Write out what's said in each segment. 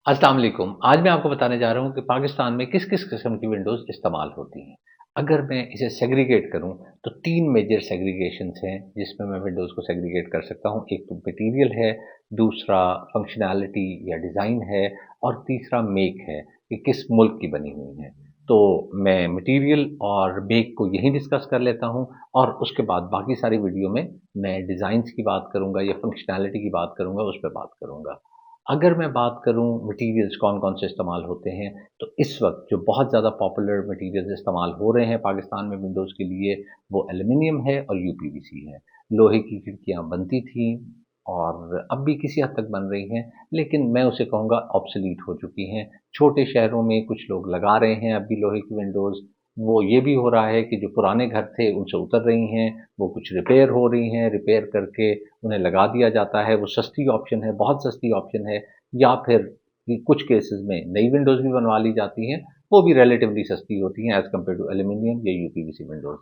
अस्सलाम वालेकुम। आज मैं आपको बताने जा रहा हूँ कि पाकिस्तान में किस-किस किस्म की विंडोज़ इस्तेमाल होती हैं। अगर मैं इसे सेग्रीगेट करूँ तो 3 मेजर सेग्रीगेशंस हैं जिसमें मैं विंडोज़ को सेग्रीगेट कर सकता हूँ। एक तो मटीरियल है, दूसरा फंक्शनैलिटी या डिज़ाइन है और तीसरा मेक है कि किस मुल्क की बनी हुई है। तो मैं मटीरियल और मेक को यहीं डिस्कस कर लेता हूँ और उसके बाद बाकी सारी वीडियो में मैं डिज़ाइन्स की बात करूँगा या फंक्शनैलिटी की बात करूँगा, उस पे बात करूँगा। अगर मैं बात करूँ मटीरियल्स कौन-कौन से इस्तेमाल होते हैं, तो इस वक़्त जो बहुत ज़्यादा पॉपुलर मटीरियल्स इस्तेमाल हो रहे हैं पाकिस्तान में विंडोज़ के लिए, वो एल्यूमीनियम है और यूपीवीसी है। लोहे की खिड़कियाँ बनती थीं और अब भी किसी हद तक बन रही हैं, लेकिन मैं उसे कहूँगा ऑब्सोलीट हो चुकी हैं। छोटे शहरों में कुछ लोग लगा रहे हैं अब भी लोहे की विंडोज़। वो ये भी हो रहा है कि जो पुराने घर थे, उनसे उतर रही हैं, वो कुछ रिपेयर हो रही हैं, रिपेयर करके उन्हें लगा दिया जाता है, वो सस्ती ऑप्शन है, बहुत सस्ती ऑप्शन है या फिर कि कुछ केसेज़ में नई विंडोज़ भी बनवा ली जाती हैं, वो भी रिलेटिवली सस्ती होती हैं एज़ कम्पेयर टू एल्यूमीनियम या यूपीवीसी विंडोज़।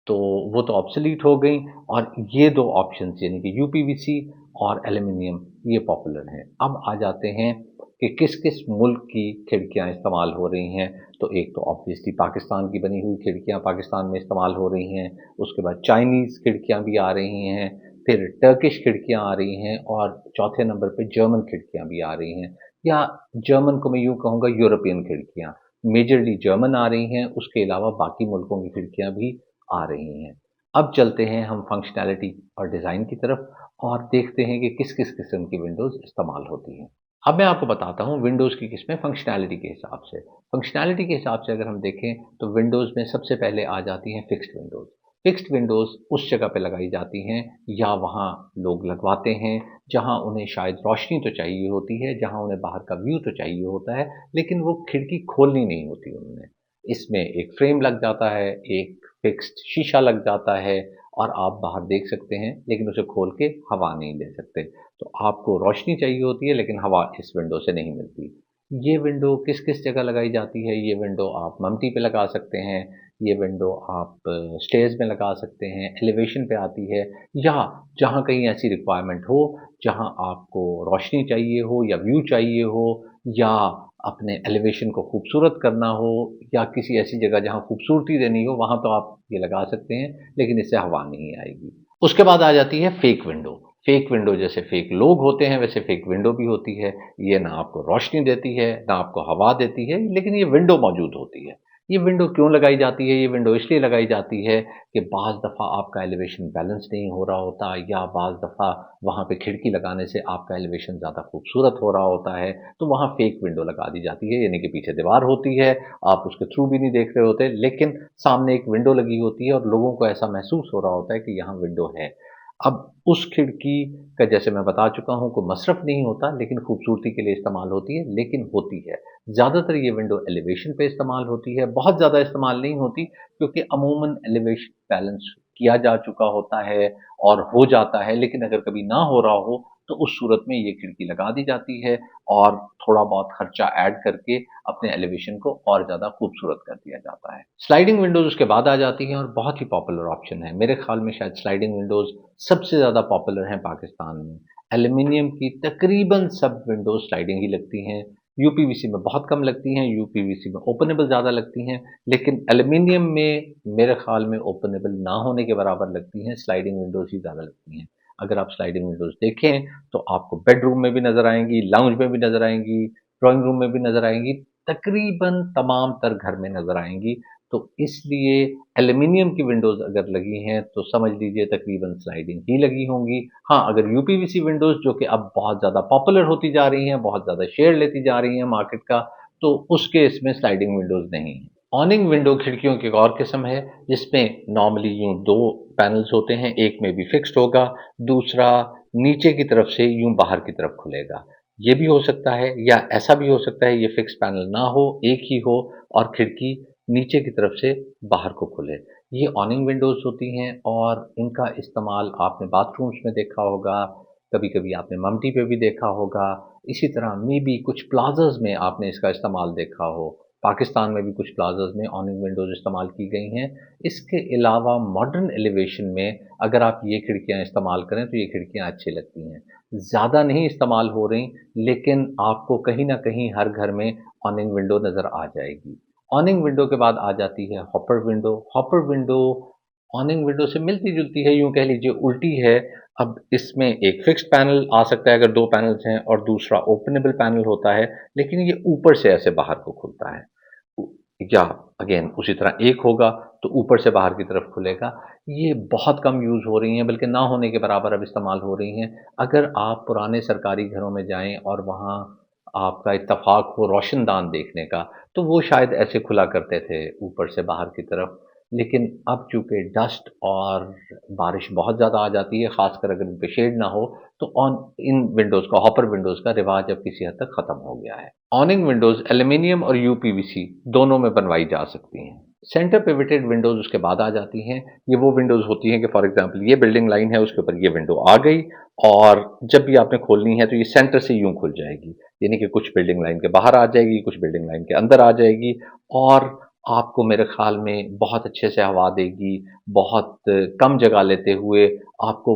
तो वो तो ऑब्सोलीट हो गई और ये 2 ऑप्शंस यानी कि यूपीवीसी और एल्यूमीनियम ये पॉपुलर हैं। अब आ जाते हैं कि किस-किस मुल्क की खिड़कियाँ इस्तेमाल हो रही हैं, तो एक तो ऑब्वियसली पाकिस्तान की बनी हुई खिड़कियाँ पाकिस्तान में इस्तेमाल हो रही हैं, उसके बाद चाइनीज़ खिड़कियाँ भी आ रही हैं, फिर टर्किश खिड़कियाँ आ रही हैं और चौथे नंबर पे जर्मन खिड़कियाँ भी आ रही हैं या जर्मन को मैं यूँ कहूँगा यूरोपियन खिड़कियाँ। मेजरली जर्मन आ रही हैं, उसके अलावा बाकी मुल्कों की खिड़कियाँ भी आ रही हैं। अब चलते हैं हम फंक्शनैलिटी और डिज़ाइन की तरफ और देखते हैं कि किस-किस किस्म की विंडोज़ इस्तेमाल होती हैं। अब मैं आपको बताता हूँ विंडोज़ की किस्में फंक्शनैलिटी के हिसाब से। फंक्शनैलिटी के हिसाब से अगर हम देखें तो विंडोज़ में सबसे पहले आ जाती हैं फिक्स्ड विंडोज़। फिक्स्ड विंडोज़ उस जगह पे लगाई जाती हैं या वहाँ लोग लगवाते हैं जहाँ उन्हें शायद रोशनी तो चाहिए होती है, जहाँ उन्हें बाहर का व्यू तो चाहिए होता है, लेकिन वो खिड़की खोलनी नहीं होती उन्होंने। इसमें एक फ्रेम लग जाता है, एक फिक्स्ड शीशा लग जाता है और आप बाहर देख सकते हैं, लेकिन उसे खोल के हवा नहीं ले सकते। तो आपको रोशनी चाहिए होती है, लेकिन हवा इस विंडो से नहीं मिलती। ये विंडो किस-किस जगह लगाई जाती है, ये विंडो आप मम्टी पे लगा सकते हैं, ये विंडो आप स्टेयर्स में लगा सकते हैं, एलिवेशन पे आती है या जहाँ कहीं ऐसी रिक्वायरमेंट हो, जहाँ आपको रोशनी चाहिए हो या व्यू चाहिए हो या अपने एलिवेशन को खूबसूरत करना हो या किसी ऐसी जगह जहाँ खूबसूरती देनी हो, वहाँ तो आप ये लगा सकते हैं, लेकिन इससे हवा नहीं आएगी। उसके बाद आ जाती है फेक विंडो। फेक विंडो जैसे फेक लोग होते हैं, वैसे फेक विंडो भी होती है। ये ना आपको रोशनी देती है, ना आपको हवा देती है, लेकिन ये विंडो मौजूद होती है। ये विंडो क्यों लगाई जाती है? ये विंडो इसलिए लगाई जाती है कि बाज़ दफ़ा आपका एलिवेशन बैलेंस नहीं हो रहा होता या बाज़ दफ़ा वहाँ पे खिड़की लगाने से आपका एलिवेशन ज़्यादा खूबसूरत हो रहा होता है, तो वहाँ फेक विंडो लगा दी जाती है, यानी कि पीछे दीवार होती है, आप उसके थ्रू भी नहीं देख रहे होते, लेकिन सामने एक विंडो लगी होती है और लोगों को ऐसा महसूस हो रहा होता है कि यहाँ विंडो है। अब उस खिड़की का जैसे मैं बता चुका हूँ कोई मसरफ़ नहीं होता, लेकिन खूबसूरती के लिए इस्तेमाल होती है, लेकिन होती है। ज़्यादातर ये विंडो एलिवेशन पे इस्तेमाल होती है, बहुत ज़्यादा इस्तेमाल नहीं होती क्योंकि अमूमन एलिवेशन बैलेंस किया जा चुका होता है और हो जाता है, लेकिन अगर कभी ना हो रहा हो, तो उस सूरत में ये खिड़की लगा दी जाती है और थोड़ा बहुत खर्चा ऐड करके अपने एलिवेशन को और ज़्यादा खूबसूरत कर दिया जाता है। स्लाइडिंग विंडोज़ उसके बाद आ जाती हैं और बहुत ही पॉपुलर ऑप्शन है। मेरे ख़्याल में शायद स्लाइडिंग विंडोज़ सबसे ज़्यादा पॉपुलर हैं पाकिस्तान में। एल्यूमीनियम की तकरीबन सब विंडोज़ स्लाइडिंग ही लगती हैं। यूपीवीसी में बहुत कम लगती हैं, यूपीवीसी में ओपनेबल ज़्यादा लगती हैं, लेकिन एल्यूमीनियम में मेरे ख़्याल में ओपनेबल ना होने के बराबर लगती हैं, स्लाइडिंग विंडोज़ ही ज़्यादा लगती हैं। अगर आप स्लाइडिंग विंडोज़ देखें, तो आपको बेडरूम में भी नज़र आएँगी, लाउंज में भी नज़र आएँगी, ड्राइंग रूम में भी नज़र आएँगी, तकरीबन तमाम तर घर में नज़र आएँगी। तो इसलिए एल्यूमीनियम की विंडोज़ अगर लगी हैं, तो समझ लीजिए तकरीबन स्लाइडिंग ही लगी होंगी। हाँ, अगर यूपीवीसी विंडोज़ जो कि अब बहुत ज़्यादा पॉपुलर होती जा रही हैं, बहुत ज़्यादा शेयर लेती जा रही हैं मार्केट का, तो उस केस में स्लाइडिंग विंडोज़ नहीं है। ऑनिंग विंडो खिड़कियों की एक और किस्म है, जिसमें नॉर्मली यूँ 2 पैनल्स होते हैं, एक में भी फिक्स्ड होगा, दूसरा नीचे की तरफ से यूँ बाहर की तरफ खुलेगा। ये भी हो सकता है या ऐसा भी हो सकता है ये फिक्स्ड पैनल ना हो, एक ही हो और खिड़की नीचे की तरफ से बाहर को खुले। ये ऑनिंग विंडोज़ होती हैं और इनका इस्तेमाल आपने बाथरूम्स में देखा होगा, कभी-कभी आपने मम्टी पे भी देखा होगा, इसी तरह मेबी कुछ प्लाज़ाज़ में आपने इसका इस्तेमाल देखा हो। पाकिस्तान में भी कुछ प्लाज़ाज़ में ऑनिंग विंडोज़ इस्तेमाल की गई हैं। इसके अलावा मॉडर्न एलिवेशन में अगर आप ये खिड़कियाँ इस्तेमाल करें, तो ये खिड़कियाँ अच्छी लगती हैं। ज़्यादा नहीं इस्तेमाल हो रही, लेकिन आपको कहीं न कहीं हर घर में ऑनिंग विंडो नज़र आ जाएगी। ऑनिंग विंडो के बाद आ जाती है hopper window. Hopper window ऑनिंग window से मिलती-जुलती है, यूँ कह लीजिए उल्टी है। अब इसमें एक फिक्स्ड पैनल आ सकता है अगर 2 पैनल्स हैं, और दूसरा ओपनेबल पैनल होता है, लेकिन ये ऊपर से ऐसे बाहर को खुलता है। उ या अगेन उसी तरह एक होगा तो ऊपर से बाहर की तरफ खुलेगा। ये बहुत कम यूज़ हो रही हैं, बल्कि ना होने के बराबर अब इस्तेमाल हो रही हैं। अगर आप पुराने सरकारी घरों में जाएँ और वहाँ आपका इत्तेफ़ाक हो रोशनदान देखने का, तो वो शायद ऐसे खुला करते थे ऊपर से बाहर की तरफ। लेकिन अब चूँकि डस्ट और बारिश बहुत ज़्यादा आ जाती है, ख़ासकर अगर इन पे शेड ना हो, तो ऑन इन विंडोज़ का, हॉपर विंडोज़ का रिवाज अब किसी हद तक ख़त्म हो गया है। ऑनिंग विंडोज़ एल्यूमीनियम और यूपीवीसी दोनों में बनवाई जा सकती हैं। सेंटर पिवटेड विंडोज़ उसके बाद आ जाती हैं। ये वो विंडोज़ होती हैं कि फॉर एग्ज़ाम्पल ये बिल्डिंग लाइन है, उसके ऊपर ये विंडो आ गई, और जब भी आपने खोलनी है तो ये सेंटर से यूँ खुल जाएगी। यानी कि कुछ बिल्डिंग लाइन के बाहर आ जाएगी, कुछ बिल्डिंग लाइन के अंदर आ जाएगी, और आपको मेरे ख़्याल में बहुत अच्छे से हवा देगी, बहुत कम जगह लेते हुए आपको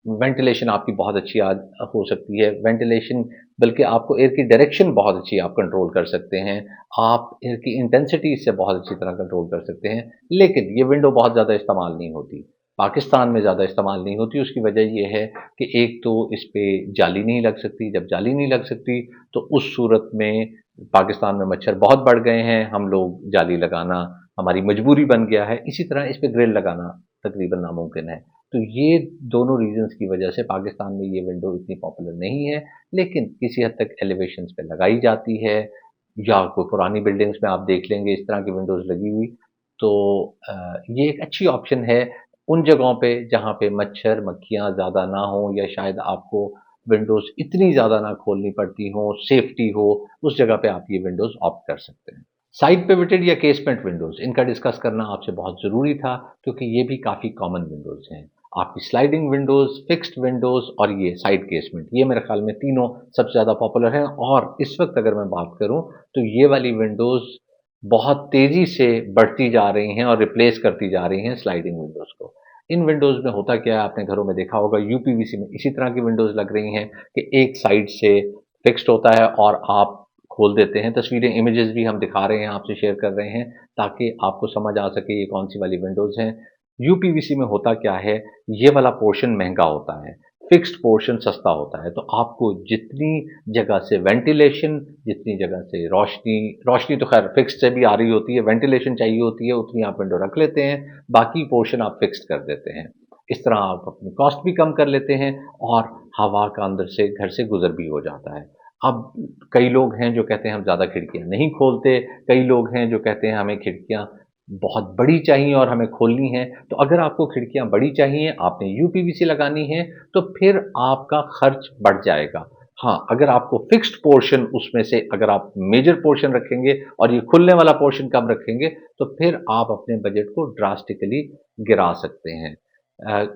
वेंटिलेशन आपकी बहुत अच्छी हो सकती है। वेंटिलेशन, बल्कि आपको एयर की डायरेक्शन बहुत अच्छी आप कंट्रोल कर सकते हैं। आप एयर की इंटेंसिटी इससे बहुत अच्छी तरह कंट्रोल कर सकते हैं। लेकिन ये विंडो बहुत ज़्यादा इस्तेमाल नहीं होती। पाकिस्तान में ज़्यादा इस्तेमाल नहीं होती, उसकी वजह ये है कि एक तो इस पे जाली नहीं लग सकती। जब जाली नहीं लग सकती तो उस सूरत में पाकिस्तान में मच्छर बहुत बढ़ गए हैं, हम लोग जाली लगाना हमारी मजबूरी बन गया है। इसी तरह इस पे ग्रिल लगाना तकरीबन नामुमकिन है। तो ये दोनों रीज़न्स की वजह से पाकिस्तान में ये विंडो इतनी पॉपुलर नहीं है, लेकिन किसी हद तक एलिवेशंस पे लगाई जाती है, या कोई पुरानी बिल्डिंग्स में आप देख लेंगे इस तरह की विंडोज़ लगी हुई। तो ये एक अच्छी ऑप्शन है उन जगहों पे जहाँ पे मच्छर, मक्खियाँ ज़्यादा ना हों, या शायद आपको विंडोज़ इतनी ज़्यादा ना खोलनी पड़ती हों, सेफ्टी हो, उस जगह पे आप ये विंडोज़ ऑप्ट कर सकते हैं। साइड पिवटेड या केसमेंट विंडोज़, इनका डिस्कस करना आपसे बहुत ज़रूरी था, क्योंकि ये भी काफ़ी कॉमन विंडोज़ हैं। आपकी स्लाइडिंग विंडोज़, फिक्स्ड विंडोज़ और ये साइड केसमेंट, ये मेरे ख़्याल में तीनों सबसे ज़्यादा पॉपुलर हैं, और इस वक़्त अगर मैं बात करूँ, तो ये वाली विंडोज़ बहुत तेज़ी से बढ़ती जा रही हैं और रिप्लेस करती जा रही हैं स्लाइडिंग विंडोज़ को। इन विंडोज़ में होता क्या है, आपने घरों में देखा होगा, यूपीवीसी में इसी तरह की विंडोज़ लग रही हैं कि एक साइड से फिक्स्ड होता है और आप खोल देते हैं। तस्वीरें, इमेजेस भी हम दिखा रहे हैं, आपसे शेयर कर रहे हैं, ताकि आपको समझ आ सके ये कौन सी वाली विंडोज़ हैं। यूपीवीसी में होता क्या है, ये वाला पोर्शन महंगा होता है, फिक्स्ड पोर्शन सस्ता होता है। तो आपको जितनी जगह से वेंटिलेशन, जितनी जगह से रोशनी, रोशनी तो खैर फिक्स्ड से भी आ रही होती है, वेंटिलेशन चाहिए होती है, उतनी आप विंडो रख लेते हैं, बाकी पोर्शन आप फिक्स्ड कर देते हैं। इस तरह आप अपनी कॉस्ट भी कम कर लेते हैं, और हवा का अंदर से घर से गुजर भी हो जाता है। अब कई लोग हैं जो कहते हैं हम ज़्यादा खिड़कियाँ नहीं खोलते, कई लोग हैं जो कहते हैं हमें खिड़कियाँ बहुत बड़ी चाहिए और हमें खोलनी है। तो अगर आपको खिड़कियाँ बड़ी चाहिए, आपने यूपीवीसी लगानी है, तो फिर आपका खर्च बढ़ जाएगा। हाँ, अगर आपको फिक्स्ड पोर्शन उसमें से अगर आप मेजर पोर्शन रखेंगे और ये खुलने वाला पोर्शन कम रखेंगे, तो फिर आप अपने बजट को ड्रास्टिकली गिरा सकते हैं।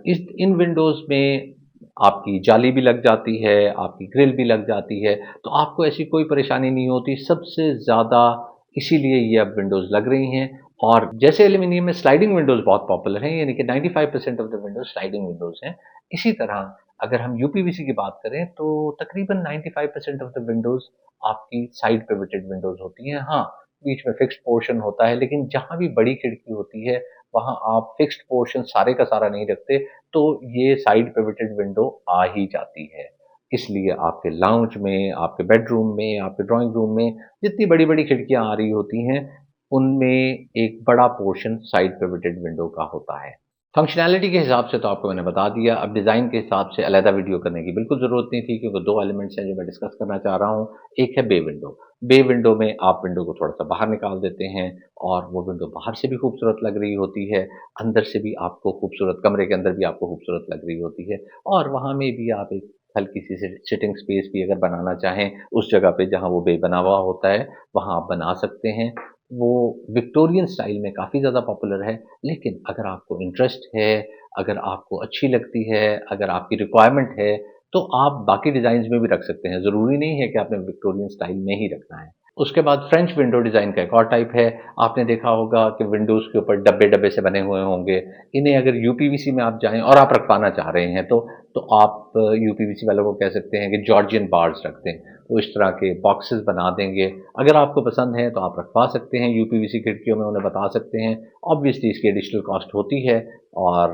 इस इन विंडोज़ में आपकी जाली भी लग जाती है, आपकी ग्रिल भी लग जाती है, तो आपको ऐसी कोई परेशानी नहीं होती। सबसे ज़्यादा इसीलिए ये अब विंडोज़ लग रही हैं। और जैसे एल्यूमीनियम में स्लाइडिंग विंडोज़ बहुत पॉपुलर हैं, यानी कि 95% of the Windows sliding Windows हैं। इसी तरह अगर हम यूपीवीसी की बात करें, तो तकरीबन 95% ऑफ द विंडोज़ आपकी साइड पिवटेड विंडोज़ होती हैं। हाँ, बीच में फिक्स्ड पोर्शन होता है, लेकिन जहाँ भी बड़ी खिड़की होती है, वहाँ आप फिक्स्ड पोर्शन सारे का सारा नहीं रखते, तो ये साइड पिवटेड विंडो आ ही जाती है। इसलिए आपके लाउंज में, आपके बेडरूम में, आपके ड्राइंग रूम में जितनी बड़ी-बड़ी खिड़कियाँ आ रही होती हैं, उनमें एक बड़ा पोर्शन साइड पिवटेड विंडो का होता है। फंक्शनैलिटी के हिसाब से तो आपको मैंने बता दिया, अब डिज़ाइन के हिसाब से अलहदा वीडियो करने की बिल्कुल ज़रूरत नहीं थी, क्योंकि 2 एलिमेंट्स हैं जो मैं डिस्कस करना चाह रहा हूँ। एक है बे विंडो। बे विंडो में आप विंडो को थोड़ा-सा बाहर निकाल देते हैं, और वो विंडो बाहर से भी खूबसूरत लग रही होती है, अंदर से भी आपको खूबसूरत, कमरे के अंदर भी आपको खूबसूरत लग रही होती है, और वहाँ में भी आप एक हल्की-सी सिटिंग स्पेस भी अगर बनाना चाहें, उस जगह पे जहाँ वो बे बना हुआ होता है, वहाँ आप बना सकते हैं। वो विक्टोरियन स्टाइल में काफ़ी ज़्यादा पॉपुलर है, लेकिन अगर आपको इंटरेस्ट है, अगर आपको अच्छी लगती है, अगर आपकी रिक्वायरमेंट है, तो आप बाकी डिज़ाइन्स में भी रख सकते हैं। ज़रूरी नहीं है कि आपने विक्टोरियन स्टाइल में ही रखना है। उसके बाद फ्रेंच विंडो डिज़ाइन का एक और टाइप है। आपने देखा होगा कि विंडोज़ के ऊपर डब्बे-डब्बे से बने हुए होंगे। इन्हें अगर यूपीवीसी में आप जाएँ और आप रखवाना चाह रहे हैं, तो तो आप यूपीवीसी वालों को कह सकते हैं कि जॉर्जियन बार्स रख दें, तो इस तरह के बॉक्सेस बना देंगे। अगर आपको पसंद है तो आप रखवा सकते हैं यूपीवीसी खिड़कियों में, उन्हें बता सकते हैं। ऑब्वियसली इसकी एडिशनल कॉस्ट होती है और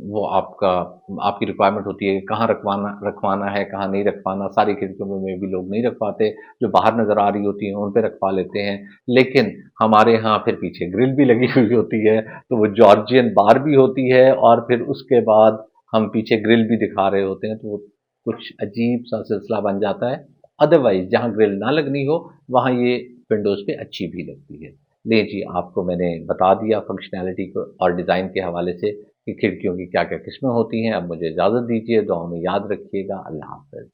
वो आपकी रिक्वायरमेंट होती है कि कहाँ रखवाना रखवाना है, कहाँ नहीं रखवाना। सारी खिड़कियों में भी लोग नहीं रखवाते, जो बाहर नज़र आ रही होती हैं उन पे रखवा लेते हैं। लेकिन हमारे यहाँ फिर पीछे ग्रिल भी लगी हुई होती है, तो वो जॉर्जियन बार भी होती है और फिर उसके बाद हम पीछे ग्रिल भी दिखा रहे होते हैं, तो वो कुछ अजीब सा सिलसिला बन जाता है। अदरवाइज जहाँ ग्रिल ना लगनी हो वहाँ ये विंडोज़ पे अच्छी भी लगती है। ले जी, आपको मैंने बता दिया फंक्शनैलिटी को और डिज़ाइन के हवाले से कि खिड़कियों की क्या-क्या किस्में होती हैं। अब मुझे इजाज़त दीजिए, दुआ में याद रखिएगा। अल्लाह हाफ़िज़।